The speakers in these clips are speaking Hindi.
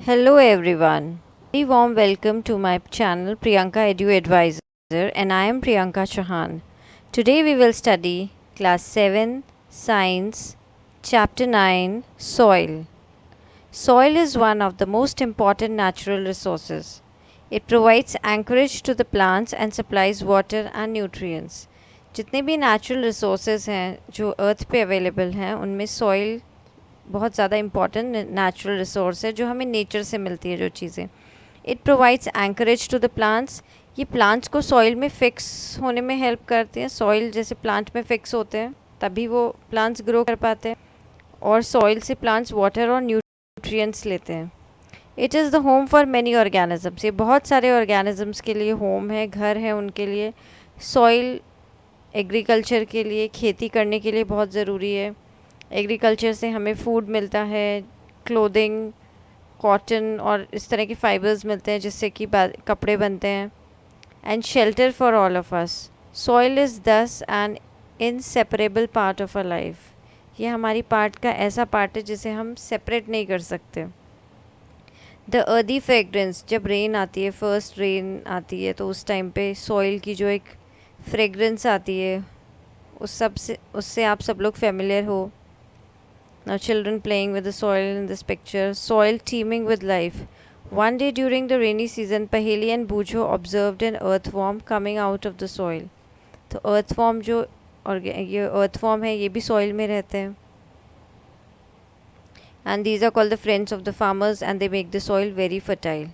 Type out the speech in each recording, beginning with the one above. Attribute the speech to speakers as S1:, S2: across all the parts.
S1: Hello everyone. Very warm welcome to my channel Priyanka Edu Advisor and I am Priyanka Chauhan. Today we will study class 7 science chapter 9 soil. Soil is one of the most important natural resources. It provides anchorage to the plants and supplies water and nutrients. जितने भी नेचुरल रिसोर्सेज हैं जो अर्थ पे अवेलेबल हैं उनमें सॉइल बहुत ज़्यादा इम्पॉर्टेंट नेचुरल रिसोर्स है जो हमें नेचर से मिलती है जो चीज़ें. It provides anchorage to the plants. ये प्लांट्स को सॉइल में फिक्स होने में हेल्प करते हैं. सॉइल जैसे प्लांट में फिक्स होते हैं तभी वो प्लांट्स ग्रो कर पाते हैं और सॉइल से प्लांट्स वाटर और न्यूट्रिएंट्स लेते हैं. It is the home for many organisms. ये बहुत सारे ऑर्गेनिजम्स के लिए होम है, घर है उनके लिए. सॉइल एग्रीकल्चर के लिए, खेती करने के लिए बहुत ज़रूरी है. एग्रीकल्चर से हमें फूड मिलता है, क्लोथिंग, कॉटन और इस तरह के फाइबर्स मिलते हैं जिससे कि कपड़े बनते हैं. And shelter for all of us. Soil is thus an inseparable part of a life. ये हमारी पार्ट का ऐसा पार्ट है जिसे हम सेपरेट नहीं कर सकते. The earthy fragrance. जब रेन आती है, फर्स्ट रेन आती है तो उस टाइम पे सॉइल की जो एक फ्रेगरेंस आती है उससे आप सब लोग फेमिलियर हो. Now children playing with the soil in this picture. Soil teeming with life. One day during the rainy season, Paheli and Bujo observed an earthworm coming out of the soil. तो earthworm जो और ये earthworm है ये भी soil में रहते हैं. And these are called the friends of the farmers and they make the soil very fertile.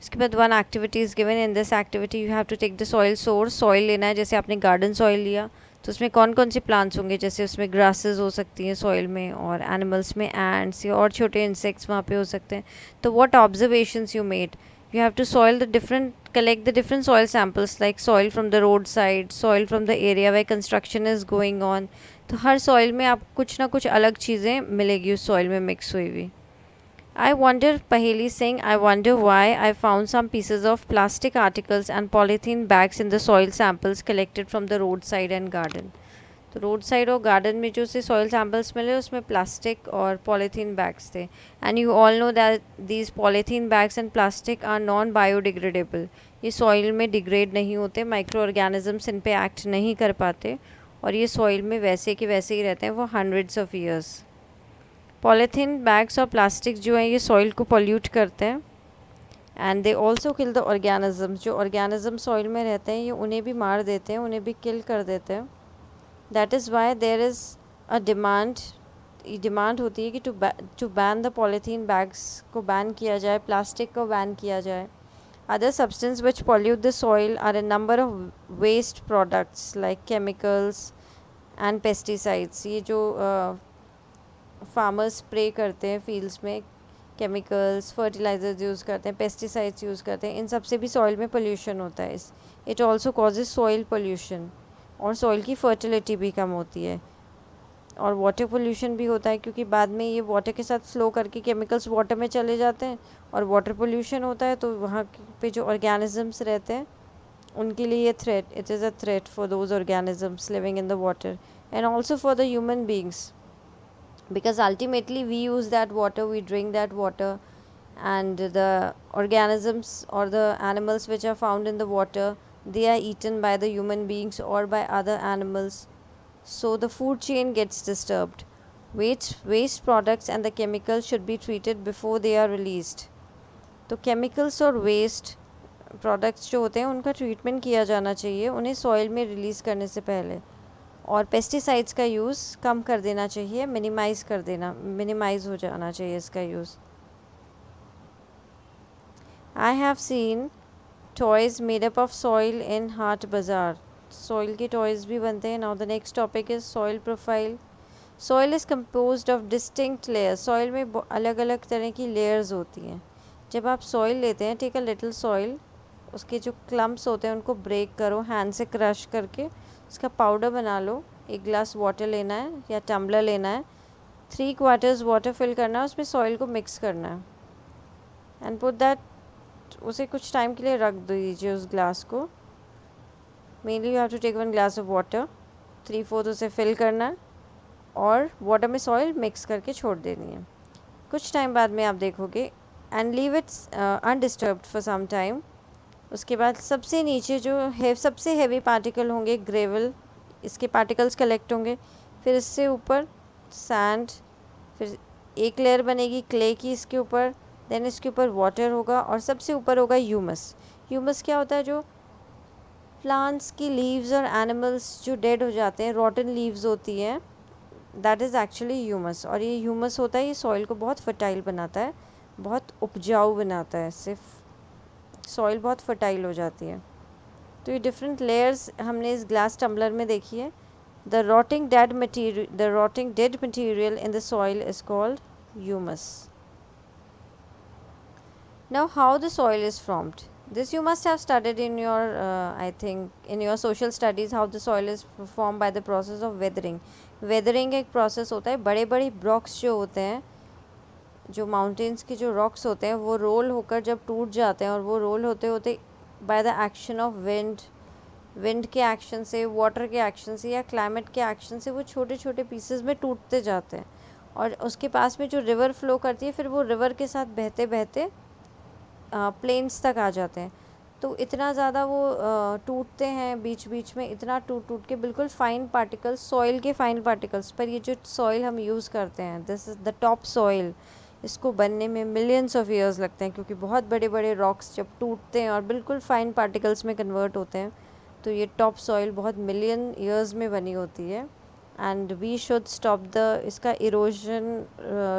S1: इसके बाद one activity is given. In this activity you have to take the soil source. soil लेना है. जैसे आपने garden soil लिया तो उसमें कौन कौन से प्लांट्स होंगे, जैसे उसमें ग्रासेस हो सकती हैं सॉइल में और एनिमल्स में एंड्स या और छोटे इंसेक्ट्स वहाँ पे हो सकते हैं. तो what observations you made. You have to soil the different collect the different soil samples like soil from the roadside, soil from the area where construction is going on. तो हर सॉइल में आप कुछ ना कुछ अलग चीज़ें मिलेगी उस सॉइल में मिक्स हुई हुई. I wonder, Paheli saying, I wonder why I found some pieces of plastic articles and polythene bags in the soil samples collected from the roadside and garden. तो रोड साइड और गार्डन में जो से सॉइल सैम्पल्स मिले उसमें प्लास्टिक और पॉलीथीन बैग्स थे. And you all know that these polythene bags and plastic are non biodegradable. ये सॉइल में डिग्रेड नहीं होते, माइक्रो ऑर्गेनिजम्स इन पे एक्ट नहीं कर पाते और ये सॉइल में वैसे के वैसे ही रहते हैं वो hundreds of years. Polythene bags और प्लास्टिक जो हैं ये सॉइल को पोल्यूट करते हैं and they also kill the organisms. जो ऑर्गेनिज्म सॉइल में रहते हैं ये उन्हें भी मार देते हैं, उन्हें भी किल कर देते हैं. That is why there is a demand होती है कि to ban the polythene bags को बैन किया जाए, प्लास्टिक को बैन किया जाए. Other substance which pollute the soil are a number of waste products like chemicals and pesticides. ये जो फार्मर्स स्प्रे करते हैं फील्ड्स में, केमिकल्स, फर्टिलाइजर्स यूज़ करते हैं, पेस्टिसाइड्स यूज़ करते हैं, इन सब से भी सॉइल में पोल्यूशन होता है. It also causes soil pollution और सॉइल की फर्टिलिटी भी कम होती है. और वाटर पोल्यूशन भी होता है क्योंकि बाद में ये वाटर के साथ फ्लो करके केमिकल्स वाटर में चले जाते हैं और वाटर पोल्यूशन होता है तो वहाँ पे जो ऑर्गेनिजम्स रहते हैं उनके लिए ये threat, it is a threat for those organisms living in the water and also for the human beings. Because ultimately we use that water, we drink that water, and the organisms or the animals which are found in the water, they are eaten by the human beings or by other animals, so the food chain gets disturbed. Waste products and the chemicals should be treated before they are released. तो chemicals और waste products जो होते हैं उनका ट्रीटमेंट किया जाना चाहिए उन्हें सॉइल में रिलीज़ करने से पहले. और पेस्टिसाइड्स का यूज़ कम कर देना चाहिए, मिनिमाइज़ हो जाना चाहिए इसका use. I have seen toys made up of soil in haat bazaar. Soil के टॉयज़ भी बनते हैं. Now the next topic is soil profile. Soil is composed of distinct layers. Soil में अलग अलग तरह की लेयर्स होती हैं. जब आप सॉइल लेते हैं, टेक अ लिटिल सॉइल, उसके जो क्लम्प्स होते हैं उनको ब्रेक करो, हैंड से क्रश करके उसका पाउडर बना लो. एक ग्लास वाटर लेना है या टम्बलर लेना है, 3/4 वाटर फिल करना है, उसमें सॉइल को मिक्स करना है एंड पुट दैट, उसे कुछ टाइम के लिए रख दीजिए उस ग्लास को. Mainly you have to take 1 glass of water, 3/4 उसे फिल करना है और वाटर में सॉइल मिक्स करके छोड़ देनी है. कुछ टाइम बाद में आप देखोगे and leave it undisturbed for some time. उसके बाद सबसे नीचे जो है सबसे हैवी पार्टिकल होंगे ग्रेवल, इसके पार्टिकल्स कलेक्ट होंगे। फिर इससे ऊपर सैंड, फिर एक लेयर बनेगी क्ले की इसके ऊपर, देन इसके ऊपर वाटर होगा और सबसे ऊपर होगा ह्यूमस। ह्यूमस क्या होता है? जो प्लांट्स की लीव्स और एनिमल्स जो डेड हो जाते हैं, रॉटन लीव्स होती हैं, दैट इज़ एक्चुअली ह्यूमस। और ये ह्यूमस होता है, ये सॉइल को बहुत फर्टाइल बनाता है, बहुत उपजाऊ बनाता है, सिर्फ सॉइल बहुत फर्टाइल हो जाती है। तो ये डिफरेंट लेयर्स हमने इस ग्लास टम्बलर में देखी है। The rotting dead material in the soil is called humus. Now how the soil is formed? This you must have studied in your I think in your social studies, how the soil is formed by the process of weathering. Weathering एक process होता है। बड़े बड़े rocks जो होते हैं, जो माउंटेन्स के जो रॉक्स होते हैं, वो रोल होकर जब टूट जाते हैं, और वो रोल होते होते by the action of wind के एक्शन से, वाटर के एक्शन से या क्लाइमेट के एक्शन से वो छोटे छोटे पीसेस में टूटते जाते हैं। और उसके पास में जो रिवर फ्लो करती है, फिर वो रिवर के साथ बहते बहते प्लेन्स तक आ जाते हैं। तो इतना ज़्यादा वो टूटते हैं बीच बीच में, इतना टूट टूट के बिल्कुल फाइन पार्टिकल्स, सॉइल के फाइन पार्टिकल्स। पर ये जो सॉइल हम यूज़ करते हैं, this is the top soil, इसको बनने में मिलियंस ऑफ ईयर्स लगते हैं, क्योंकि बहुत बड़े बड़े रॉक्स जब टूटते हैं और बिल्कुल फाइन पार्टिकल्स में कन्वर्ट होते हैं, तो ये टॉप सॉइल बहुत मिलियन ईयर्स में बनी होती है। एंड वी शुड स्टॉप इसका इरोजन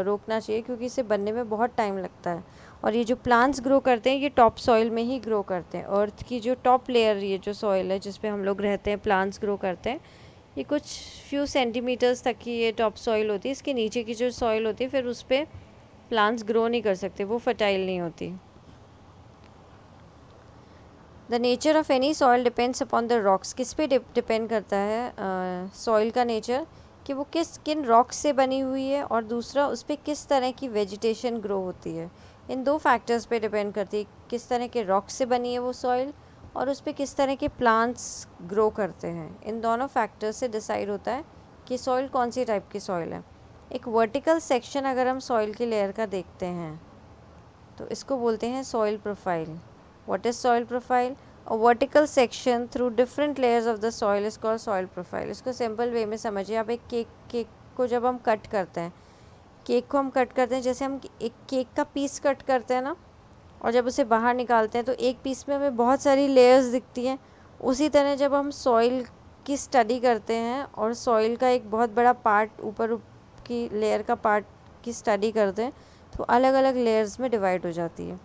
S1: रोकना चाहिए, क्योंकि इसे बनने में बहुत टाइम लगता है। और ये जो प्लांट्स ग्रो करते हैं, ये टॉप सॉइल में ही ग्रो करते हैं। अर्थ की जो टॉप लेयर, ये जो सॉइल है जिस पे हम लोग रहते हैं, प्लांट्स ग्रो करते हैं, ये कुछ फ्यू सेंटीमीटर्स तक की ये टॉप सॉइल होती है। इसके नीचे की जो सॉइल होती है, फिर उस पर प्लांट्स ग्रो नहीं कर सकते, वो फर्टाइल नहीं होती। The nature of any soil depends upon the rocks. किस पे डिपेंड करता है सॉइल का नेचर, कि वो किन रॉक्स से बनी हुई है, और दूसरा उस पर किस तरह की वेजिटेशन ग्रो होती है। इन दो फैक्टर्स पे डिपेंड करती है, किस तरह के रॉक्स से बनी है वो सॉइल, और उस पर किस तरह के प्लांट्स ग्रो करते हैं। इन दोनों फैक्टर्स से डिसाइड होता है कि सॉइल कौन सी टाइप की सॉइल है। एक वर्टिकल सेक्शन अगर हम सॉइल की लेयर का देखते हैं, तो इसको बोलते हैं soil profile. What is soil profile? A vertical section through different layers of the soil is called soil profile. इसको सिंपल वे में समझिए आप। एक केक को जब हम कट करते हैं, केक को हम कट करते हैं, जैसे हम एक केक का पीस कट करते हैं ना, और जब उसे बाहर निकालते हैं तो एक पीस में हमें बहुत सारी लेयर्स दिखती हैं। उसी तरह जब हम सॉइल की स्टडी करते हैं और सॉइल का एक बहुत बड़ा पार्ट, ऊपर की लेयर का पार्ट की स्टडी करते हैं, तो अलग अलग लेयर्स में डिवाइड हो जाती है।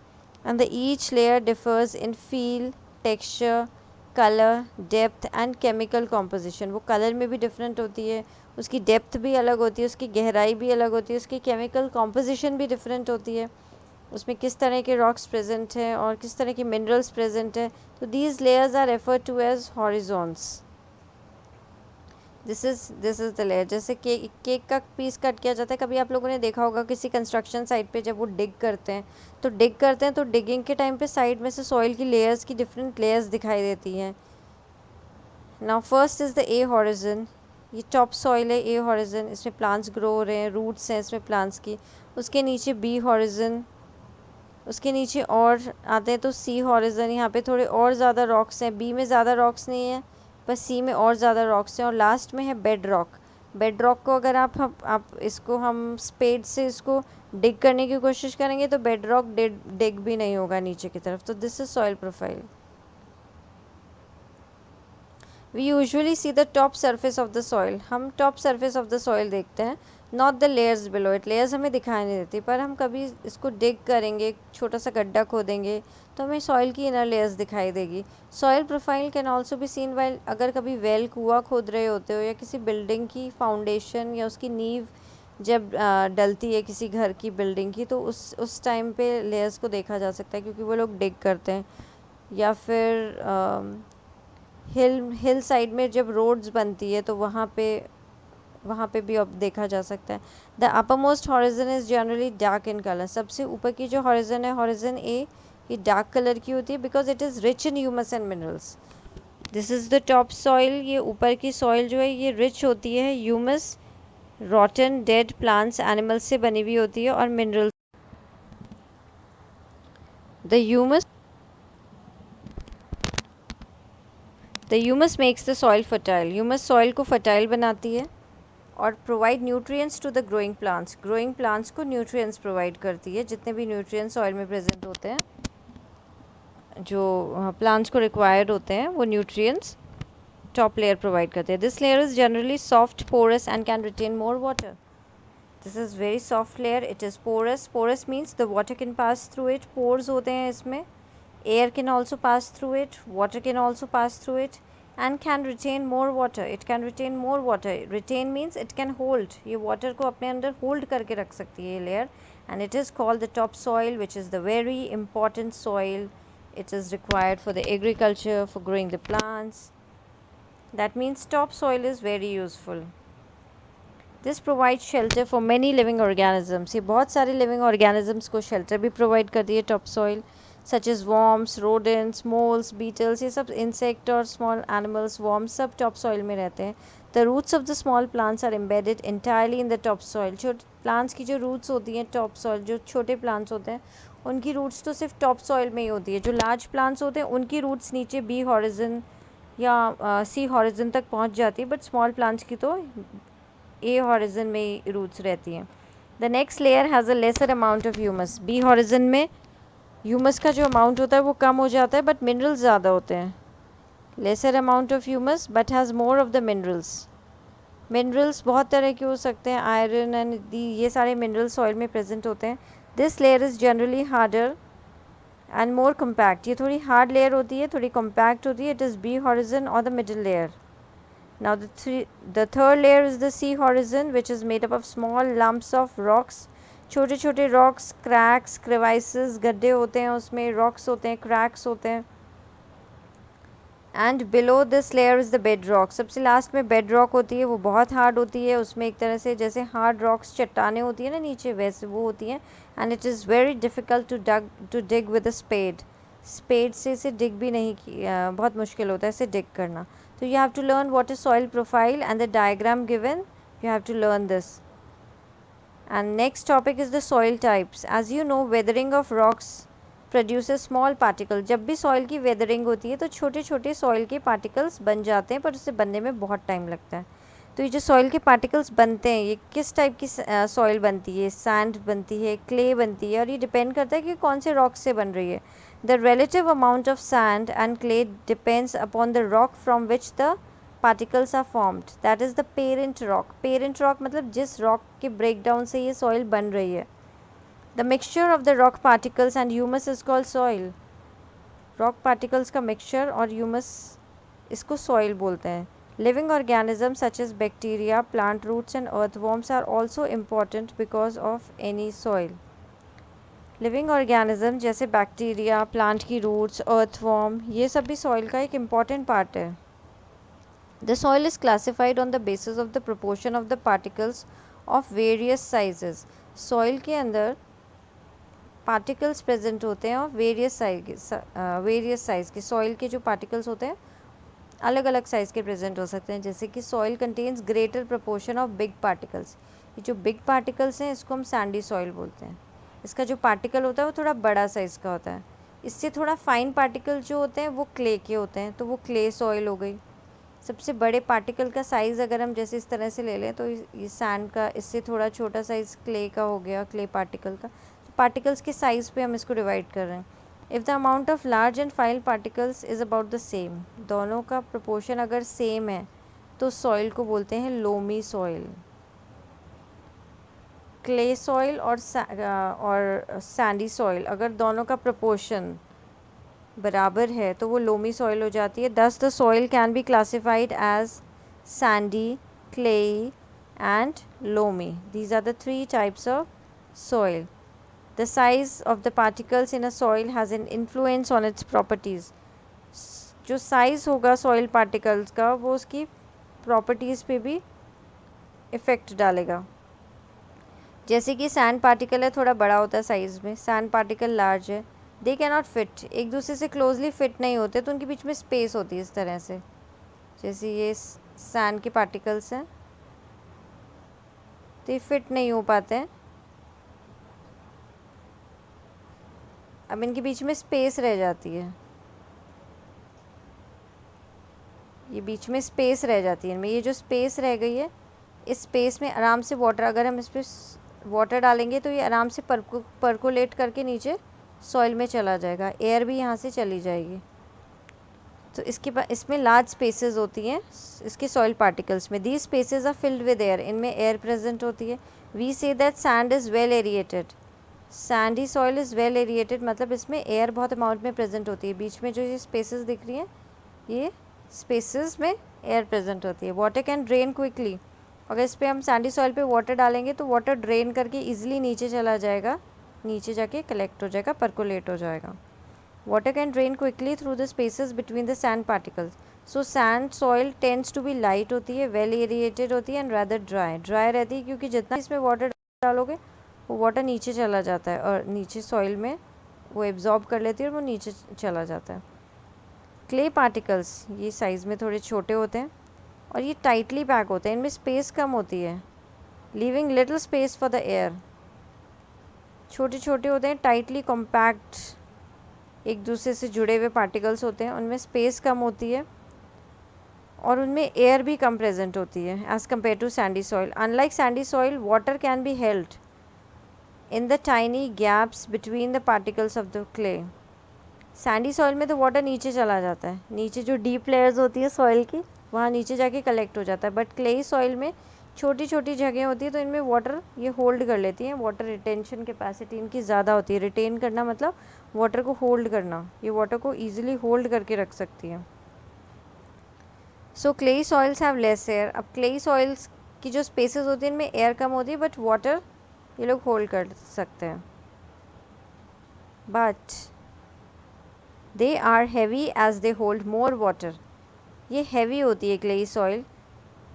S1: And the each layer differs in feel, texture, color, depth and chemical composition. वो कलर में भी डिफरेंट होती है, उसकी डेप्थ भी अलग होती है, उसकी गहराई भी अलग होती है, उसकी केमिकल कॉम्पोजिशन भी डिफरेंट होती है, उसमें किस तरह के रॉक्स प्रेजेंट हैं और किस तरह के मिनरल्स प्रेजेंट हैं। तो these layers are referred to as horizons. This is the layer. जैसे केक का पीस कट किया जाता है, कभी आप लोगों ने देखा होगा किसी कंस्ट्रक्शन साइट पे, जब वो डिग करते हैं तो डिगिंग के टाइम पे साइड में से सॉइल की लेयर्स की डिफरेंट लेयर्स दिखाई देती हैं। Now first is the A horizon. ये टॉप सॉइल है, ए हॉरिजन, इसमें प्लांट्स ग्रो हो रहे हैं, रूट्स हैं इसमें प्लांट्स की। उसके नीचे बी हॉरिजन, उसके नीचे और आते हैं तो सी हॉरिजन। यहाँ पे थोड़े और ज़्यादा रॉक्स हैं, बी में ज़्यादा रॉक्स नहीं है, बस सी में और ज़्यादा रॉक्स हैं। और लास्ट में है बेड रॉक। बेड रॉक को अगर आप इसको हम स्पेड से इसको डिग करने की कोशिश करेंगे, तो बेड रॉक डिग भी नहीं होगा नीचे की तरफ। तो this is soil profile. We usually see the top surface of the soil. हम top surface of the soil देखते हैं, not the layers below it. Layers हमें दिखाई नहीं देती, पर हम कभी इसको डिग करेंगे, छोटा सा गड्ढा खोदेंगे, तो हमें सॉइल की इनर लेयर्स दिखाई देगी। Soil profile can also be seen while, अगर कभी वेल कुआं खोद रहे होते हो, या किसी बिल्डिंग की फाउंडेशन या उसकी नींव जब डलती है किसी घर की बिल्डिंग की, तो उस टाइम पे लेयर्स को देखा जा सकता है, क्योंकि वो लोग डिग करते हैं। या फिर हिल साइड में जब रोड्स बनती है, तो वहाँ पे भी अब देखा जा सकता है। The upper most horizon is generally dark in colour. सबसे ऊपर की जो हॉरिजन है, हॉरिजन ए, ये डार्क कलर की होती है, because it is rich in humus and minerals. This is the top soil. ये ऊपर की सॉइल जो है, ये रिच होती है ह्यूमस, रॉटन डेड प्लांट्स, एनिमल्स से बनी हुई होती है, और minerals. The humus makes the soil fertile. Humus soil को fertile बनाती है और provide nutrients to the growing plants. Growing plants को nutrients provide करती है. जितने भी nutrients soil में present होते हैं, जो plants को required होते हैं, वो nutrients top layer provide करते हैं. This layer is generally soft, porous and can retain more water. This is very soft layer. It is porous. Porous means the water can pass through it. Pores होते हैं इसमें. Air can also pass through it. Water can also pass through it and can retain more water. It can retain more water. Retain means it can hold. ये water को अपने अंदर hold करके रख सकती है ये layer, and it is called the topsoil, which is the very important soil. It is required for the agriculture, for growing the plants. That means topsoil is very useful. This provides shelter for many living organisms. ये बहुत सारे living organisms को shelter भी provide करती है topsoil, such as worms, rodents, moles, beetles. ये सब insect और small animals, worms सब topsoil में रहते हैं. The roots of the small plants are embedded entirely in the topsoil. छोटे plants की जो roots होती हैं topsoil, जो छोटे plants होते हैं उनकी roots तो सिर्फ topsoil में ही होती है. जो large plants होते हैं उनकी roots नीचे B horizon या C horizon तक पहुंच जाती है, but small plants की तो A horizon में roots रहती हैं. The next layer has a lesser amount of humus. B horizon में humus का जो amount होता है वो कम हो जाता है, but minerals ज़्यादा होते हैं. Lesser amount of humus but has more of the minerals. Minerals बहुत तरह के हो सकते हैं, iron and ये सारे minerals soil में present होते हैं. This layer is generally harder and more compact. ये थोड़ी hard layer होती है, थोड़ी compact होती है. It is B horizon or the middle layer. Now the third layer is the C horizon, which is made up of small lumps of rocks. छोटे छोटे rocks, cracks, crevices, गड्ढे होते हैं उसमें, rocks होते हैं, cracks होते हैं. And below this layer is the bedrock. सबसे लास्ट में bedrock होती है, वो बहुत hard होती है. उसमें एक तरह से जैसे hard rocks चट्टानें होती है ना नीचे, वैसे वो होती हैं. And it is very difficult to dig with a spade. Spade से इसे dig भी नहीं बहुत मुश्किल होता है इसे dig करना. So you have to learn what is soil profile and the diagram given. You have to learn this. And next topic is the soil types. As you know, weathering of rocks produces small particles. जब भी soil की weathering होती है तो छोटे छोटे soil के particles बन जाते हैं, पर उसे बनने में बहुत time लगता है. तो ये जो soil के particles बनते हैं, ये किस type की soil बनती है? Sand बनती है, clay बनती है, और ये depend करता है कि कौन से rock से बन रही है. The relative amount of sand and clay depends upon the rock from which the particles are formed. That is the parent rock. Parent rock मतलब जिस rock के breakdown से ये soil बन रही है. The mixture of the rock particles and humus is called soil. Rock particles का mixture और humus इसको soil बोलते हैं. Living organisms such as bacteria, plant roots and earthworms are also important because of any soil. Living organism जैसे बैक्टीरिया, प्लांट की रूट्स, अर्थवॉर्म, ये सब भी सॉइल का एक इम्पॉर्टेंट पार्ट है. The soil is classified on the basis of the proportion of the particles of various sizes. Soil के अंदर पार्टिकल्स प्रेजेंट होते हैं ऑफ वेरियस साइज के. सॉइल के जो पार्टिकल्स होते हैं अलग अलग साइज़ के प्रेजेंट हो सकते हैं. जैसे कि soil contains greater proportion of big particles. ये जो बिग पार्टिकल्स हैं इसको हम सैंडी सॉइल बोलते हैं. इसका जो पार्टिकल होता है वो थोड़ा बड़ा साइज़ का होता है. इससे थोड़ा फाइन पार्टिकल जो होते हैं वो क्ले के होते हैं, तो वो क्ले सॉइल हो गई. सबसे बड़े पार्टिकल का साइज़ अगर हम जैसे इस तरह से ले लें तो ये सैंड का, इससे थोड़ा छोटा साइज़ क्ले का हो गया, क्ले पार्टिकल का. तो पार्टिकल्स के साइज़ पे हम इसको डिवाइड कर रहे हैं. If the amount of large and fine particles is about the same, दोनों का प्रोपोर्शन अगर सेम है तो सॉइल को बोलते हैं लोमी सॉइल. क्ले सॉइल और सैंडी सॉइल अगर दोनों का प्रोपोर्शन बराबर है तो वो लोमी सॉइल हो जाती है. Thus the soil can be classified as sandy, clayey and loamy. These are the three types of soil. The size of the particles in a soil has an influence on its properties. जो साइज़ होगा सॉइल पार्टिकल्स का वो उसकी प्रॉपर्टीज़ पे भी इफ़ेक्ट डालेगा. जैसे कि सैंड पार्टिकल है, थोड़ा बड़ा होता है साइज़ में. सैंड पार्टिकल लार्ज है, दे कैन नॉट फिट, एक दूसरे से क्लोजली फिट नहीं होते, तो उनके बीच में स्पेस होती है इस तरह से. जैसे ये सैंड के पार्टिकल्स हैं तो ये फिट नहीं हो पाते हैं. अब इनके बीच में स्पेस रह जाती है, ये बीच में स्पेस रह जाती है इनमें। ये जो स्पेस रह गई है, इस स्पेस में आराम से वाटर, अगर हम इस पर वाटर डालेंगे तो ये आराम से परकोलेट करके नीचे सॉइल में चला जाएगा, एयर भी यहाँ से चली जाएगी। तो इसके पास इसमें लार्ज स्पेसेस होती हैं इसके सॉइल पार्टिकल्स में। These spaces are filled with air, इनमें एयर प्रेजेंट होती है। We say that sand is well aerated, sandy soil is well aerated, मतलब इसमें एयर बहुत अमाउंट में प्रेजेंट होती है। बीच में जो ये स्पेसेस दिख रही हैं, ये स्पेसेस में एयर प्रेजेंट होती है। वाटर कैन ड्रेन क्विकली, अगर इस पर हम सैंडी सॉइल पे वाटर डालेंगे तो वाटर ड्रेन करके इजीली नीचे चला जाएगा, नीचे जाके कलेक्ट हो जाएगा, परकोलेट हो जाएगा। Water can drain quickly through the spaces between the sand particles. So sand soil tends to be light होती है, well aerated होती है and rather dry. Dry रहती है क्योंकि जितना इसमें वाटर डालोगे वो वाटर नीचे चला जाता है और नीचे सॉइल में वो एब्जॉर्ब कर लेती है और वो नीचे चला जाता है। क्ले पार्टिकल्स ये साइज़ में थोड़े छोटे होते हैं और ये टाइटली पैक होते हैं, इनमें स्पेस कम होती है, leaving little space for the air. छोटे छोटे होते हैं, टाइटली कॉम्पैक्ट, एक दूसरे से जुड़े हुए पार्टिकल्स होते हैं, उनमें स्पेस कम होती है और उनमें एयर भी कम प्रेजेंट होती है as compare to sandy soil. Unlike sandy soil, water can be held in the tiny gaps between the particles of the clay. Sandy soil में तो वाटर नीचे चला जाता है, नीचे जो डीप लेयर्स होती है सॉइल की वहाँ नीचे जाके कलेक्ट हो जाता है, बट क्लेई सॉइल में छोटी छोटी जगह होती है तो इनमें वाटर ये होल्ड कर लेती हैं। वाटर रिटेंशन कैपेसिटी इनकी ज़्यादा होती है। रिटेन करना मतलब वाटर को होल्ड करना, ये वाटर को ईजिली होल्ड करके रख सकती है। So clayey soils have less air. अब क्लेई सॉइल्स की जो स्पेसेस होती हैं इनमें एयर कम होती है बट वाटर ये लोग होल्ड कर सकते हैं। But they are heavy as they hold more water. ये हैवी होती है क्लेई सॉइल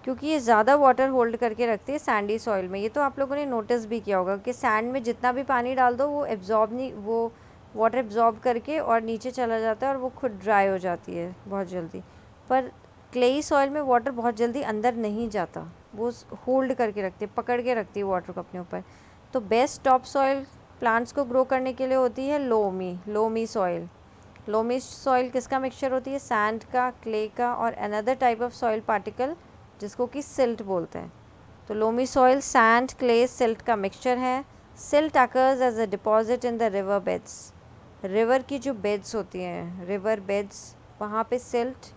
S1: क्योंकि ये ज़्यादा वाटर होल्ड करके रखती है सैंडी सॉइल में। ये तो आप लोगों ने नोटिस भी किया होगा कि सैंड में जितना भी पानी डाल दो वो एब्जॉर्ब नहीं, वो वाटर एब्जॉर्ब करके और नीचे चला जाता है और वो खुद ड्राई हो जाती है बहुत जल्दी। पर क्लेई सॉइल में वाटर बहुत जल्दी अंदर नहीं जाता, वो होल्ड करके रखती है, पकड़ के रखती है वाटर को अपने ऊपर। तो बेस्ट टॉप सॉइल प्लांट्स को ग्रो करने के लिए होती है लोमी सॉइल। लोमी सॉइल किसका मिक्सचर होती है? सैंड का, क्ले का और another type of soil particle जिसको कि सिल्ट बोलते हैं। तो loamy soil sand, clay, silt का मिक्सचर है। Silt occurs as a deposit in the river beds. River की जो बेड्स होती हैं, रिवर बेड्स, वहाँ पे सिल्ट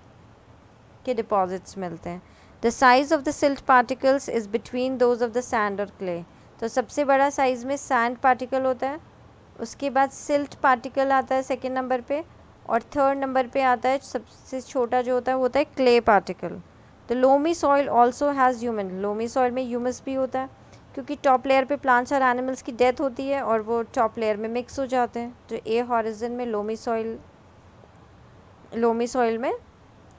S1: के डिपॉजिट्स मिलते हैं। The size of the silt particles is between those of the sand और क्ले। तो सबसे बड़ा साइज़ में सैंड पार्टिकल होता है, उसके बाद सिल्ट पार्टिकल आता है सेकेंड नंबर पे, और थर्ड नंबर पे आता है सबसे छोटा जो होता है वो होता है clay particle. The loamy soil also has human. Loamy soil में ह्यूमस भी होता है क्योंकि टॉप लेयर पे प्लांट्स और एनिमल्स की डेथ होती है और वो टॉप लेयर में मिक्स हो जाते हैं। तो ए हॉरिजन में लोमी सॉइल में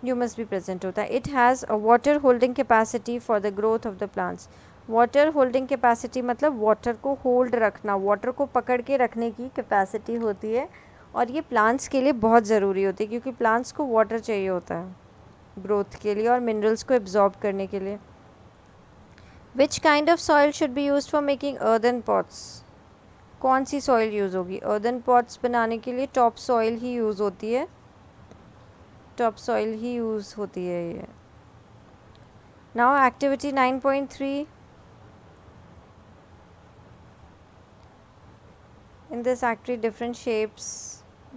S1: ह्यूमस भी प्रेजेंट होता है। It has a water holding capacity for the growth of the plants. Water holding capacity मतलब वाटर को होल्ड रखना, वाटर को पकड़ के रखने की कैपेसिटी होती है और ये प्लांट्स के लिए बहुत ज़रूरी होती है क्योंकि प्लांट्स को वाटर चाहिए होता है ग्रोथ के लिए और मिनरल्स को एब्जॉर्ब करने के लिए। Which kind of soil should be use for making earthen pots? कौन सी सॉइल यूज़ होगी? अर्दन पॉट्स बनाने के लिए टॉप सॉइल ही यूज़ होती है, टॉप सॉइल ही यूज़ होती है ये। Now activity 9.3. In this activity, different shapes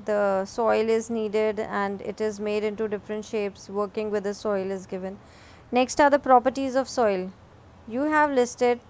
S1: the soil is needed and it is made into different shapes. Working with the soil is given. Next are the properties of soil. You have listed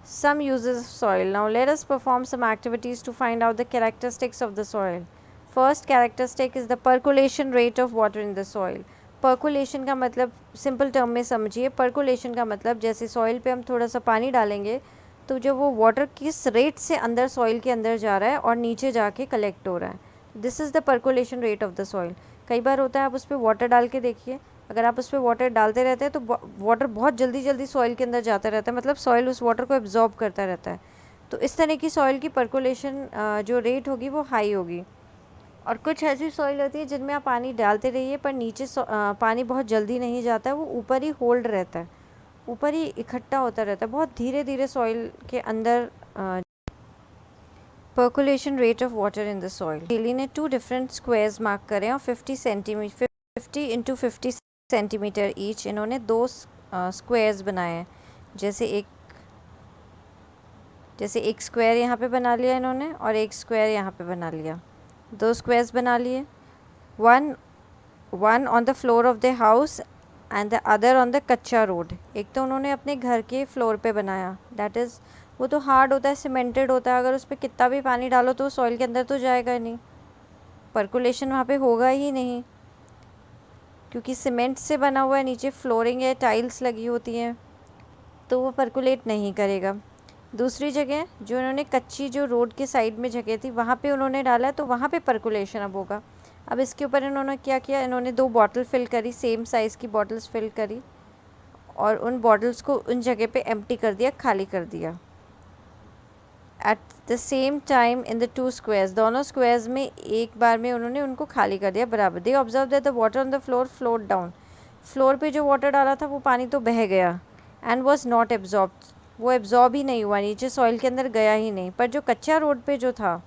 S1: some uses of soil. Now let us perform some activities to find out the characteristics of the soil. First characteristic is the percolation rate of water in the soil. Percolation का मतलब सिंपल टर्म में समझिए। percolation का मतलब जैसे सॉइल पे हम थोड़ा सा पानी डालेंगे तो जो वो वाटर किस रेट से अंदर सॉइल के अंदर जा रहा है और नीचे जाके कलेक्ट हो रहा है, this is the percolation rate of the soil. कई बार होता है आप उस पर वाटर डाल के देखिए, अगर आप उस पर वाटर डालते रहते हैं तो वाटर बहुत जल्दी जल्दी सॉइल के अंदर जाता रहता है, मतलब सॉइल उस वाटर को एब्जॉर्ब करता रहता है। तो इस तरह की सॉइल की परकोलेशन जो रेट होगी वो हाई होगी। और कुछ ऐसी सॉइल होती है जिनमें आप पानी डालते रहिए पर नीचे पानी बहुत जल्दी नहीं जाता है, वो ऊपर ही होल्ड रहता है, ऊपर ही इकट्ठा होता रहता है, बहुत धीरे धीरे सॉइल के अंदर percolation rate of water in the soil. Haley ने 2 different squares mark करे और 50 into 50 सेंटीमीटर ईच इन्होंने 2 स्क्वायर्स बनाए हैं। जैसे एक स्क्वायर यहाँ पे बना लिया इन्होंने और एक स्क्वायर यहाँ पे बना लिया। 2 स्क्वायर्स बना लिए, one on the floor of the house and the other on the कच्चा रोड। एक तो उन्होंने अपने घर के फ्लोर पे बनाया, दैट इज़ वो तो हार्ड होता है, सीमेंटेड होता है, अगर उस पर कितना भी पानी डालो तो सॉइल के अंदर तो जाएगा नहीं, परकुलेशन वहाँ पे होगा ही नहीं, क्योंकि सीमेंट से बना हुआ है, नीचे फ्लोरिंग है, टाइल्स लगी होती हैं, तो वो परकुलेट नहीं करेगा। दूसरी जगह जो उन्होंने कच्ची जो रोड के साइड में जगह थी वहाँ पे उन्होंने डाला है, तो वहाँ पे परकुलेशन अब होगा। अब इसके ऊपर इन्होंने क्या किया, इन्होंने 2 बॉटल फिल करी, सेम साइज़ की बॉटल्स फिल करी और उन बॉटल्स को उन जगह पे एम्प्टी कर दिया, खाली कर दिया। At the same time in the 2 squares, दोनों स्क्वायर्स में एक बार में उन्होंने उनको खाली कर दिया बराबर। They observe that the water on the floor float down, floor पे जो वाटर डाला था वो पानी तो बह गया, एंड वॉज नॉट एब्जॉर्ब, वो एब्जॉर्ब ही नहीं हुआ, नीचे सॉइल के अंदर गया ही नहीं। पर जो कच्चा रोड पे जो था,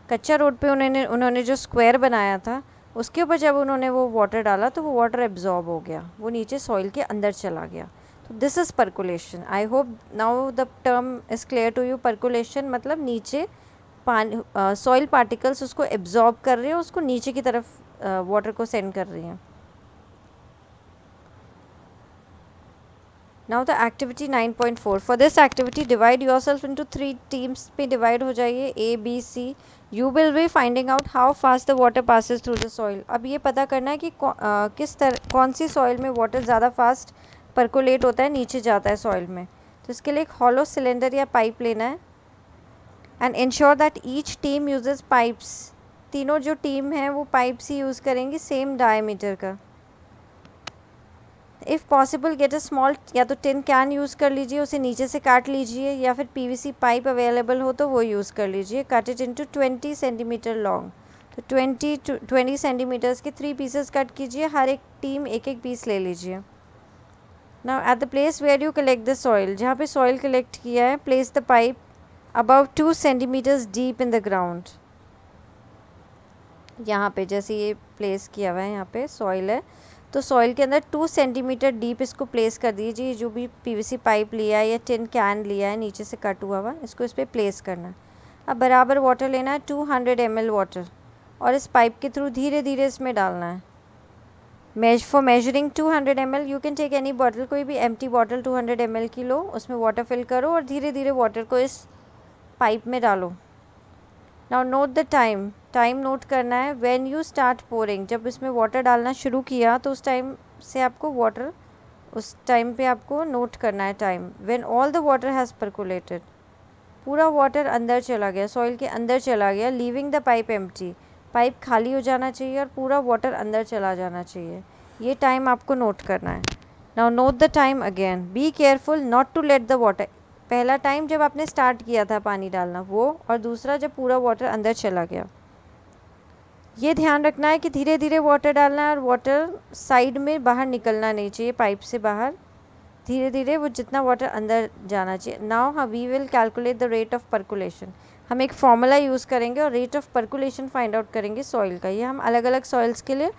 S1: कच्चा रोड पे उन्होंने जो स्क्वायर बनाया था उसके ऊपर जब उन्होंने वो वाटर डाला तो वो वाटर एब्जॉर्ब हो गया, वो नीचे सॉइल के अंदर चला गया। तो this is percolation. I hope now the term is clear to you. Percolation मतलब नीचे पानी सॉइल पार्टिकल्स उसको एब्जॉर्ब कर रहे हैं, उसको नीचे की तरफ वाटर को सेंड कर रही हैं। Now the activity 9.4. For this activity divide yourself into 3 teams पे divide हो जाइए, A, B, C. You will be finding out how fast the water passes through the soil. अब ये पता करना है कि कौन सी सॉइल में वाटर ज़्यादा फास्ट परकोलेट होता है, नीचे जाता है सॉइल में। तो इसके लिए एक हॉलो सिलेंडर या पाइप लेना है and ensure that each team uses pipes. तीनों जो टीम है वो पाइप्स ही यूज़ करेंगी सेम डायमीटर का। If possible get a small, या तो टिन कैन यूज़ कर लीजिए, उसे नीचे से काट लीजिए, या फिर पीवीसी पाइप अवेलेबल हो तो वो यूज़ कर लीजिए। Cut it into 20 centimetre long, तो 20 सेंटीमीटर्स के 3 पीसेस कट कीजिए, हर एक टीम एक एक पीस ले लीजिए। Now at the place where you collect the soil, जहाँ पे सॉइल कलेक्ट किया है, place the pipe about 2 centimetres deep in the ground. यहाँ पे जैसे ये प्लेस किया हुआ है, यहाँ पे सॉइल है, तो सॉइल के अंदर 2 सेंटीमीटर डीप इसको प्लेस कर दीजिए। जो भी पीवीसी पाइप लिया है या टिन कैन लिया है नीचे से कट हुआ हुआ, इसको इस पर प्लेस करना है। अब बराबर वाटर लेना है, 200 ml वाटर, और इस पाइप के थ्रू धीरे धीरे इसमें डालना है। For measuring 200 ml you can take any bottle, कोई भी एम्प्टी बॉटल 200 ml की लो, उसमें वाटर फिल करो और धीरे धीरे वाटर को इस पाइप में डालो। Now note the time, time note करना है। व्हेन यू स्टार्ट पोरिंग, जब इसमें वाटर डालना शुरू किया तो उस टाइम से आपको वाटर, उस टाइम पे आपको नोट करना है time. When all the water has percolated, पूरा वाटर अंदर चला गया, सॉइल के अंदर चला गया, leaving the pipe empty, pipe खाली हो जाना चाहिए और पूरा वाटर अंदर चला जाना चाहिए। ये टाइम आपको नोट करना है। Now note the time again, be careful not to let the water, पहला टाइम जब आपने स्टार्ट किया था पानी डालना वो, और दूसरा जब पूरा वाटर अंदर चला गया। ये ध्यान रखना है कि धीरे धीरे वाटर डालना है और वाटर साइड में बाहर निकलना नहीं चाहिए, पाइप से बाहर धीरे धीरे वो जितना वाटर अंदर जाना चाहिए। Now we will calculate the rate of percolation, हम एक फॉर्मूला यूज़ करेंगे और rate of percolation find out करेंगे सॉइल का। ये हम अलग अलग सॉइल्स के लिए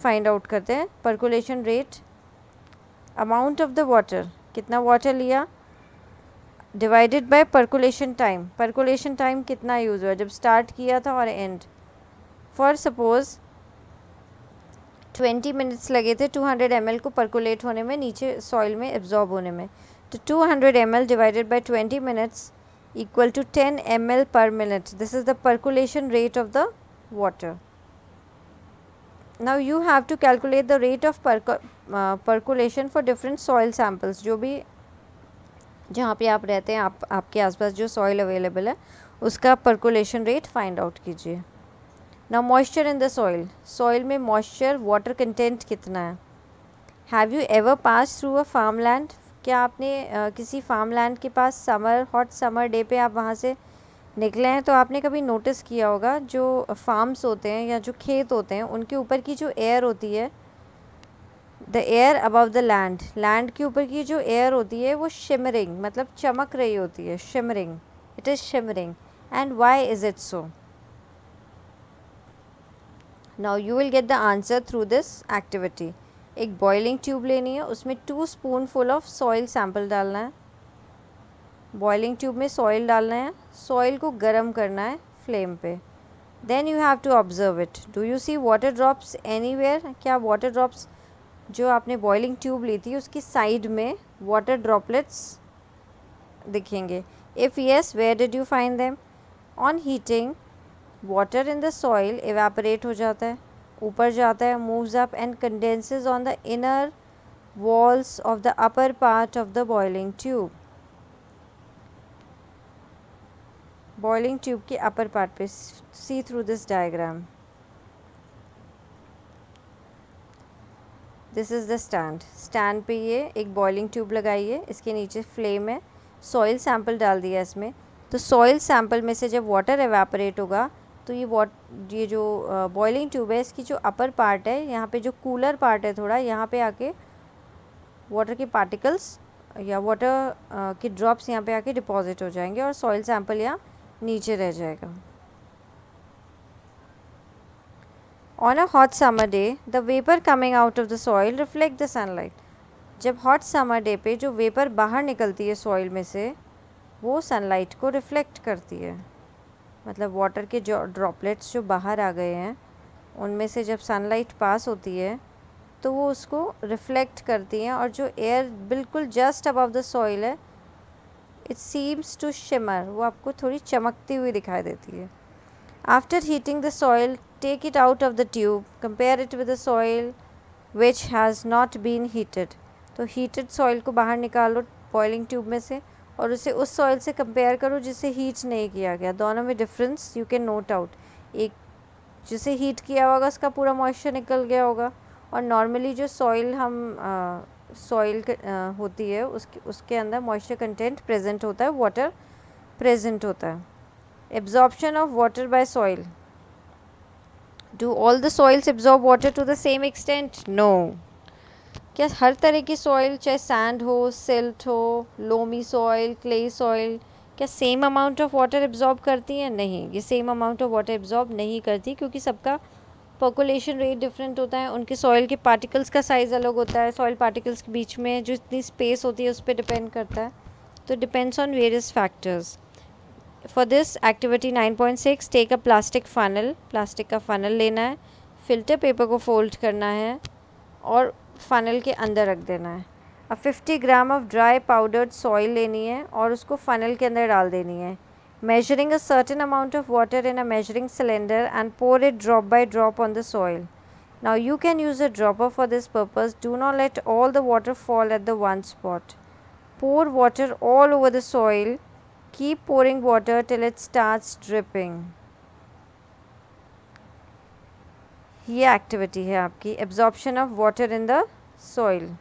S1: फाइंड आउट करते हैं। Percolation rate, amount of the water, कितना वाटर लिया, divided by percolation time, percolation time कितना यूज़ हुआ, जब स्टार्ट किया था और एंड। फॉर सपोज 20 मिनट्स लगे थे 200 ml को परकुलेट होने में, नीचे सॉइल में एब्जॉर्ब होने में, तो 200 ml divided by 20 minutes equal to 10 ml per minute. This is the percolation rate of the water. Now you have to calculate the rate of percolation for different soil samples, जो भी जहाँ पे आप रहते हैं, आपके आसपास जो सॉइल अवेलेबल है उसका परकुलेशन रेट फाइंड आउट कीजिए। Now moisture in the soil, soil में मॉइस्चर वाटर कंटेंट कितना है। Have you ever pass through a farm land, क्या आपने किसी फार्म लैंड के पास समर, हॉट समर डे पे आप वहाँ से निकले हैं, तो आपने कभी नोटिस किया होगा जो फार्म्स होते हैं या जो खेत होते हैं उनके ऊपर की जो एयर होती है, the air above the land, land के ऊपर की जो एयर होती है वो शिमरिंग मतलब चमक रही होती है, shimmering, it is shimmering. and why is it so? Now you will get the answer through this activity. एक boiling tube लेनी है, उसमें 2 spoonful of soil sample डालना है. बॉइलिंग ट्यूब में सॉइल डालना है, सॉइल को गर्म करना है फ्लेम पे. Then you have to observe it. Do you see water drops anywhere? क्या वाटर ड्रॉप्स जो आपने बॉइलिंग ट्यूब ली थी उसकी साइड में वाटर ड्रॉपलेट्स दिखेंगे? If yes, where did you find them? On heating water in the soil evaporate हो जाता है, ऊपर जाता है, moves up and condenses on the inner walls of the upper part of the boiling tube. Boiling tube के अपर पार्ट पे. See through this diagram. This is the stand. Stand पे ये एक बॉइलिंग ट्यूब लगाई है, इसके नीचे फ्लेम है, सॉइल सैंपल डाल दिया इसमें. तो सॉइल सैंपल में से जब वाटर एवेपोरेट होगा तो ये जो बॉइलिंग ट्यूब है इसकी जो अपर पार्ट है, यहाँ पे जो कूलर पार्ट है थोड़ा, यहाँ पे आके वाटर के पार्टिकल्स या वाटर के ड्रॉप्स यहाँ पे आके डिपॉजिट हो जाएंगे और सॉइल सैंपल यहाँ नीचे रह जाएगा. On a hot summer day the vapour coming out of the soil reflect the sunlight. जब हॉट समर डे पे जो वेपर बाहर निकलती है सॉइल में से वो सनलाइट को रिफ्लेक्ट करती है. मतलब वाटर के जो ड्रॉपलेट्स जो बाहर आ गए हैं उनमें से जब सनलाइट पास होती है तो वो उसको रिफ्लेक्ट करती हैं और जो एयर बिल्कुल जस्ट अबव द सॉइल है इट सीम्स टू शिमर, वो आपको थोड़ी चमकती हुई दिखाई देती है. After heating the soil take it out of the tube, compare it with the soil which has not been heated. तो हीटेड सॉइल को बाहर निकालो बॉइलिंग ट्यूब में से और उसे उस सॉइल से कंपेयर करो जिसे हीट नहीं किया गया. दोनों में difference you can note out. एक जिसे हीट किया होगा उसका पूरा मॉइस्चर निकल गया होगा और नॉर्मली जो सॉइल सॉइल होती है उसके अंदर मॉइस्चर कंटेंट प्रेजेंट होता है, वाटर प्रेजेंट होता है. Absorption of water by soil. Do all the soils absorb water to the same extent? No. क्या हर तरह की सॉइल, चाहे सैंड हो, सिल्ट हो, लोमी सॉइल, क्ले सॉइल, क्या same amount of water absorb करती हैं? नहीं, ये same amount of water absorb नहीं करती क्योंकि सबका पर्कुलेशन रेट डिफरेंट होता है, उनके सॉइल के पार्टिकल्स का साइज़ अलग होता है, सॉइल पार्टिकल्स के बीच में जो इतनी स्पेस होती है उस पर डिपेंड करता है. तो depends on various factors. For this activity 9.6 take a plastic funnel. Plastic का फ़नल लेना है, फ़िल्टर पेपर को फोल्ड करना है और फ़नल के अंदर रख देना है. अब 50 gram of dry powdered soil लेनी है और उसको फ़नल के अंदर डाल देनी है. Measuring a certain amount of water in a measuring cylinder and pour it drop by drop on the soil. Now you can use a dropper for this purpose. Do not let all the water fall at the one spot. Pour water all over the soil. Keep pouring water till it starts dripping. ये एक्टिविटी है आपकी absorption of water in the soil.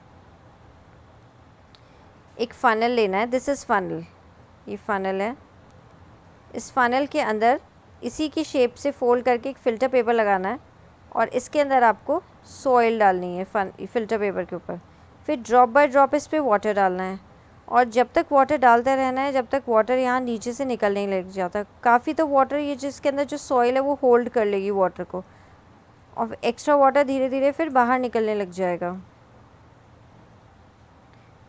S1: एक फ़नल लेना है. This is funnel. ये फ़नल है. इस फ़नल के अंदर इसी की शेप से फोल्ड करके एक फ़िल्टर पेपर लगाना है और इसके अंदर आपको सॉइल डालनी है फ़िल्टर पेपर के ऊपर. फिर ड्रॉप बाय ड्रॉप इस पर वाटर डालना है और जब तक वाटर डालते रहना है जब तक वाटर यहाँ नीचे से निकलने लग जाता. काफ़ी तो वाटर ये जिसके अंदर जो सॉइल है वो होल्ड कर लेगी वाटर को और एक्स्ट्रा वाटर धीरे धीरे फिर बाहर निकलने लग जाएगा.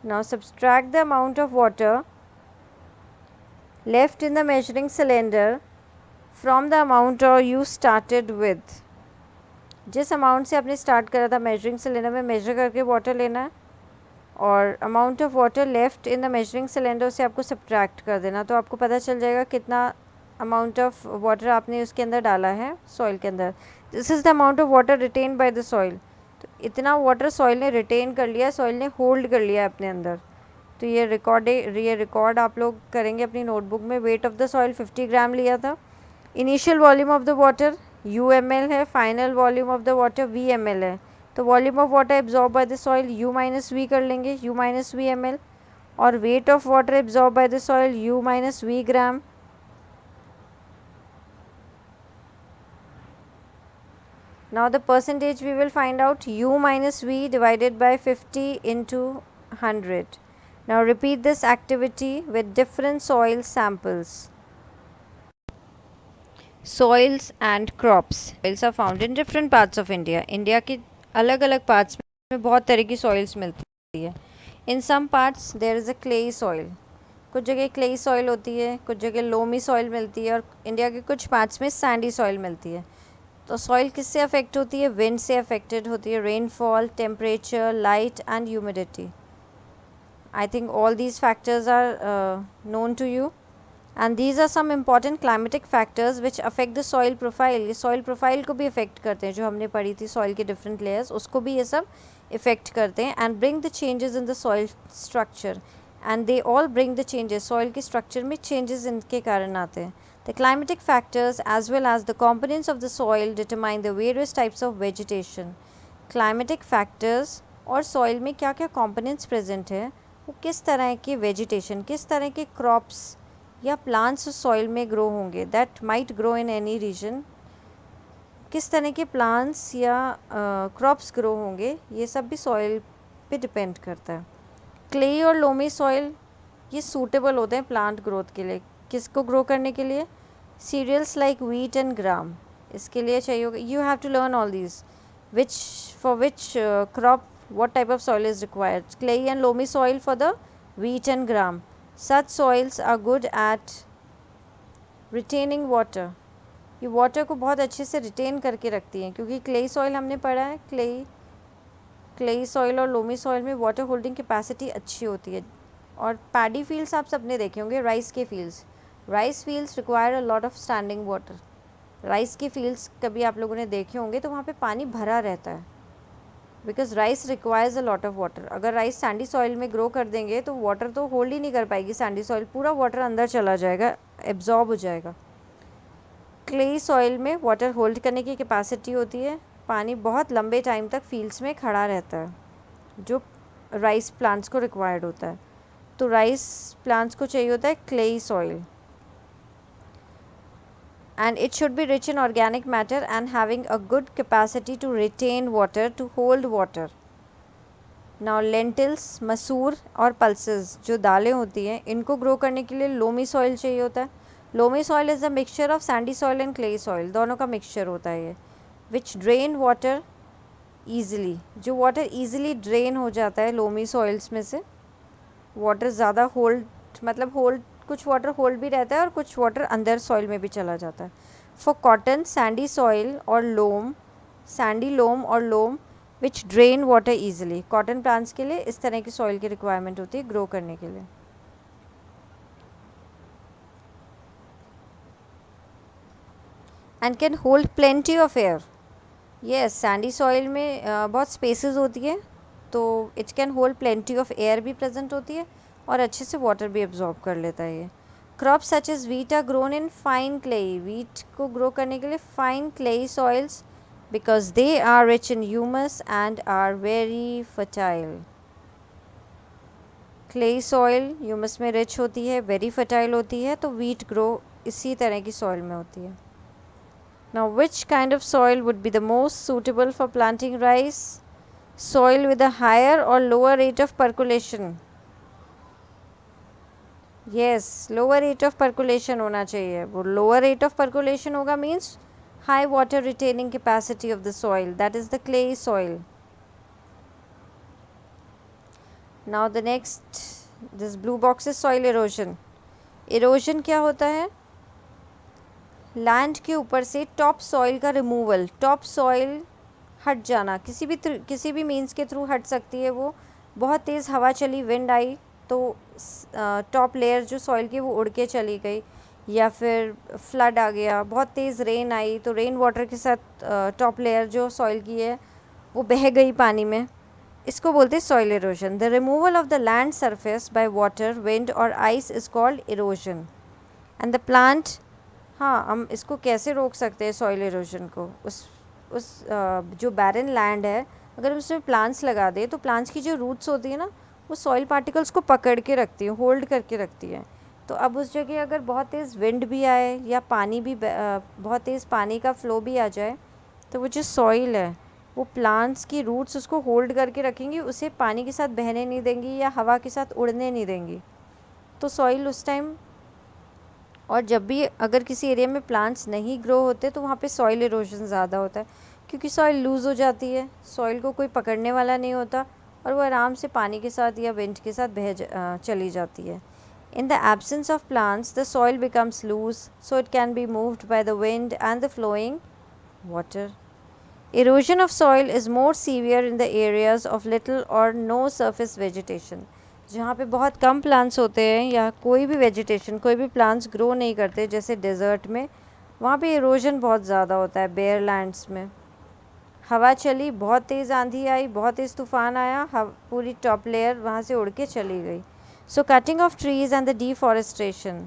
S1: Now subtract the amount of water left in the measuring cylinder from the amount you started with. जिस अमाउंट से आपने स्टार्ट करा था मेजरिंग सिलेंडर में मेजर करके वाटर लेना है और amount of water left in the measuring cylinder से आपको सब्ट्रैक्ट कर देना. तो आपको पता चल जाएगा कितना अमाउंट ऑफ वाटर आपने उसके अंदर डाला है सॉइल के अंदर. This is the amount of water written by the soil. तो इतना वाटर सॉइल ने रिटेन कर लिया, सॉइल ने होल्ड कर लिया अपने अंदर. तो ये रिकॉर्ड आप लोग करेंगे अपनी नोटबुक में. वेट ऑफ द सॉइल 50 ग्राम लिया था. Initial volume of the water UmL है, final volume of the water VmL है. तो volume of water absorb by the soil U minus V कर लेंगे, U माइनस V ml. और weight of water absorb by the soil U minus V gram. Now the percentage we will find out U minus V divided by 50 into 100. Now repeat this activity with different soil samples. Soils and crops. Soils are found in different parts of India. India के अलग अलग पार्ट्स में बहुत तरह की सॉइल्स मिलती है. In some parts there is a clay soil. कुछ जगह क्लेई सॉइल होती है, कुछ जगह लोमी सॉइल मिलती है और इंडिया के कुछ पार्ट्स में सैंडी सॉइल मिलती है. तो सॉइल किससे अफेक्ट होती है? विंड से अफेक्टेड होती है. Rainfall, temperature, light and humidity. I think all these factors are known to you. And these are some important climatic factors which affect the soil profile. ये soil profile को भी affect करते हैं, जो हमने पढ़ी थी soil के different layers, उसको भी ये सब affect करते हैं and bring the changes in the soil structure. And they all bring the changes. Soil के structure में changes इनके कारण आते हैं. The climatic factors as well as the components of the soil determine the various types of vegetation. Climatic factors और soil में क्या क्या components present है, वो किस तरह के vegetation, किस तरह के crops या प्लांट्स सॉइल में ग्रो होंगे, that might grow in any region. किस तरह के प्लांट्स या क्रॉप्स ग्रो होंगे, ये सब भी सॉइल पे डिपेंड करता है. क्ले और लोमी सॉइल ये सूटेबल होते हैं प्लांट ग्रोथ के लिए. किसको ग्रो करने के लिए? Cereals like wheat and gram. इसके लिए चाहिए होगा, you have to learn all these. Which for which crop what type of soil is required. Clay and loamy soil for the wheat and gram. Such soils are good at retaining water. ये वाटर को बहुत अच्छे से रिटेन करके रखती हैं, क्योंकि क्लेई सॉइल हमने पढ़ा है, क्लेई सॉइल और लोमी सॉइल में वाटर होल्डिंग कैपेसिटी अच्छी होती है. और पैडी फील्ड्स आप सबने देखे होंगे, राइस के fields. Rice fields require a lot of standing water. Rice के फील्ड्स कभी आप लोगों ने देखे होंगे तो वहाँ पे पानी भरा रहता है, because rice requires a lot of water. अगर राइस सैंडी सॉइल में ग्रो कर देंगे तो वाटर तो होल्ड ही नहीं कर पाएगी सैंडी सॉइल, पूरा वाटर अंदर चला जाएगा, एब्जॉर्ब हो जाएगा. क्ले सॉइल में वाटर होल्ड करने की कैपेसिटी होती है, पानी बहुत लंबे टाइम तक फील्ड्स में खड़ा रहता है, जो राइस प्लांट्स को रिक्वायर्ड होता है. तो राइस प्लांट्स को चाहिए होता है clayey soil. And it should be rich in organic matter and having a good capacity to retain water, to hold water. Now lentils, मसूर और pulses जो दालें होती हैं, इनको ग्रो करने के लिए लोमी सॉइल चाहिए होता है. Loamy soil is a mixture of Sandy soil and clay soil, दोनों का मिक्सचर होता है ये, विच ड्रेन वाटर ईजिली. जो वाटर ईजिली ड्रेन हो जाता है लोमी सॉइल्स में से, वाटर ज़्यादा होल्ड, मतलब होल्ड, कुछ वाटर होल्ड भी रहता है और कुछ वाटर अंदर सॉइल में भी चला जाता है. फॉर कॉटन, सैंडी सॉइल और लोम, सैंडी लोम और loam which drain water easily. Cotton plants के लिए इस तरह की सॉइल की रिक्वायरमेंट होती है ग्रो करने के लिए. And can hold plenty of air. Yes, Sandy soil में बहुत स्पेसेस होती है, तो it can hold plenty of air भी प्रेजेंट होती है और अच्छे से वाटर भी एब्जॉर्ब कर लेता है ये. Crop such as wheat are grown in fine clayey. Wheat को ग्रो करने के लिए fine clayey soils, because they are rich in humus and are very fertile. Clay soil humus में rich होती है, very fertile होती है, तो wheat grow इसी तरह की soil में होती है. Now which kind of soil would be the most suitable for planting rice? Soil with a higher or lower rate of percolation. Yes, lower rate of percolation होना चाहिए. वो lower rate of percolation होगा means high water retaining capacity of the soil, that is the clay soil. Now the next, this blue box is soil erosion. Erosion क्या होता है? लैंड के ऊपर से टॉप सॉइल का रिमूवल, टॉप सॉइल हट जाना, किसी भी मीन्स के थ्रू हट सकती है वो. बहुत तेज़ हवा चली, विंड आई, तो टॉप लेयर जो सॉइल की वो उड़ के चली गई, या फिर फ्लड आ गया, बहुत तेज़ रेन आई, तो रेन वाटर के साथ टॉप लेयर जो सॉइल की है वो बह गई पानी में. इसको बोलते हैं soil erosion. The removal of the land surface by water, wind और ice is called erosion. And the plant, हाँ, हम इसको कैसे रोक सकते हैं सॉइल इरोजन को? उस जो बैरन लैंड है, अगर उसमें प्लांट्स लगा दे तो प्लांट्स की जो रूट्स होती है ना, वो सॉइल पार्टिकल्स को पकड़ के रखती है, होल्ड करके रखती है. तो अब उस जगह अगर बहुत तेज़ विंड भी आए या पानी भी बहुत तेज़ पानी का फ्लो भी आ जाए, तो वो जो सॉइल है वो प्लांट्स की रूट्स उसको होल्ड करके रखेंगी, उसे पानी के साथ बहने नहीं देंगी या हवा के साथ उड़ने नहीं देंगी. तो सॉइल उस टाइम और जब भी अगर किसी एरिया में प्लांट्स नहीं ग्रो होते तो वहाँ पे सॉइल इरोजन ज़्यादा होता है, क्योंकि सॉइल लूज़ हो जाती है, सॉइल को कोई पकड़ने वाला नहीं होता और वो आराम से पानी के साथ या विंड के साथ चली जाती है. In the absence of plants, the soil becomes loose, so it can be moved by the wind and the flowing water. Erosion of soil is more severe in the areas of little or no surface vegetation. जहाँ पे बहुत कम प्लांट्स होते हैं या कोई भी वेजिटेशन, कोई भी प्लांट्स ग्रो नहीं करते, जैसे डेजर्ट में, वहाँ पे इरोजन बहुत ज़्यादा होता है. बेयर लैंड्स में हवा चली, बहुत तेज़ आंधी आई, बहुत तेज़ तूफान आया, पूरी टॉप लेयर वहाँ से उड़ के चली गई. So cutting of trees and the deforestation,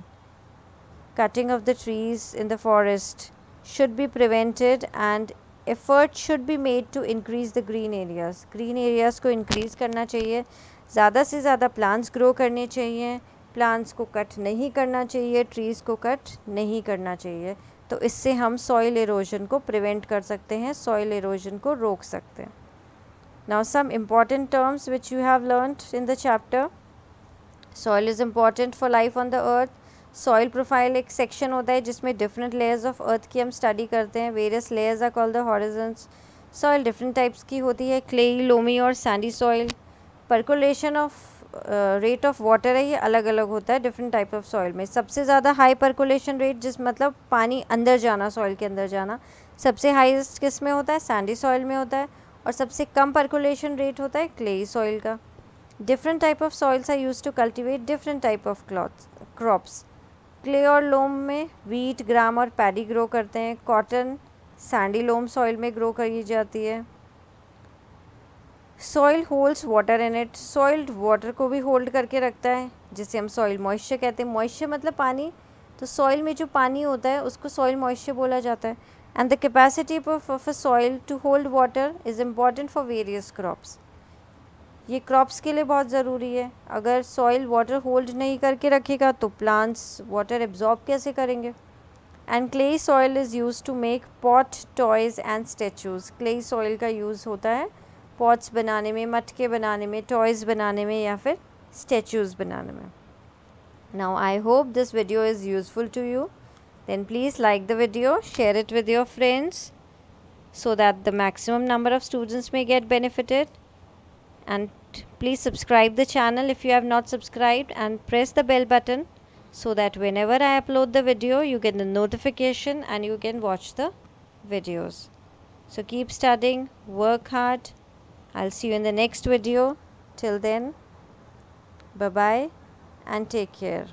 S1: cutting of the trees in the forest should be prevented and effort should be made to increase the green areas. Green areas को increase करना चाहिए, ज़्यादा से ज़्यादा plants grow करने चाहिए, plants को cut नहीं करना चाहिए, trees को cut नहीं करना चाहिए. तो इससे हम soil erosion को prevent कर सकते हैं, soil erosion को रोक सकते हैं. Now some important terms which you have learnt in the chapter. Soil is important for life on the earth. Soil profile एक सेक्शन होता है जिसमें डिफरेंट लेयर्स ऑफ अर्थ की हम स्टडी करते हैं. Various layers are called the horizons. Soil different types की होती है, क्लेई, लोमी और sandy soil. Percolation of rate of water है, ये अलग अलग होता है डिफरेंट टाइप ऑफ सॉइल में. सबसे ज़्यादा हाई परकोलेशन रेट, जिस मतलब पानी अंदर जाना, सॉइल के अंदर जाना, सबसे हाईएस्ट किस में होता है? सैंडी सॉइल में होता है. और सबसे कम परकोलेशन रेट होता है क्लेई सॉइल का. Different type of soils are used to cultivate different type of crops. Clay और loam में wheat, gram और paddy grow करते हैं. Cotton, sandy loam soil में grow करी जाती है. Soil holds water in it. Soil water को भी hold करके रखता है, जिसे हम soil moisture कहते हैं. Moisture मतलब पानी, तो soil में जो पानी होता है उसको soil moisture बोला जाता है. And the capacity of a soil to hold water is important for various crops. ये क्रॉप्स के लिए बहुत ज़रूरी है. अगर सॉइल वाटर होल्ड नहीं करके रखेगा तो प्लांट्स वाटर एब्जॉर्ब कैसे करेंगे? And clayey soil is use to make pot, toys and statues. Clayey soil का यूज़ होता है पॉट्स बनाने में, मटके बनाने में, टॉयज़ बनाने में या फिर स्टैचूज़ बनाने में. Now I hope this video is useful to you. Then please like the video, share it with your friends so that the maximum number of students may get benefited. And please subscribe the channel if you have not subscribed, and press the bell button so that whenever I upload the video you get the notification and you can watch the videos. So keep studying, work hard. I'll see you in the next video. Till then, bye bye and take care.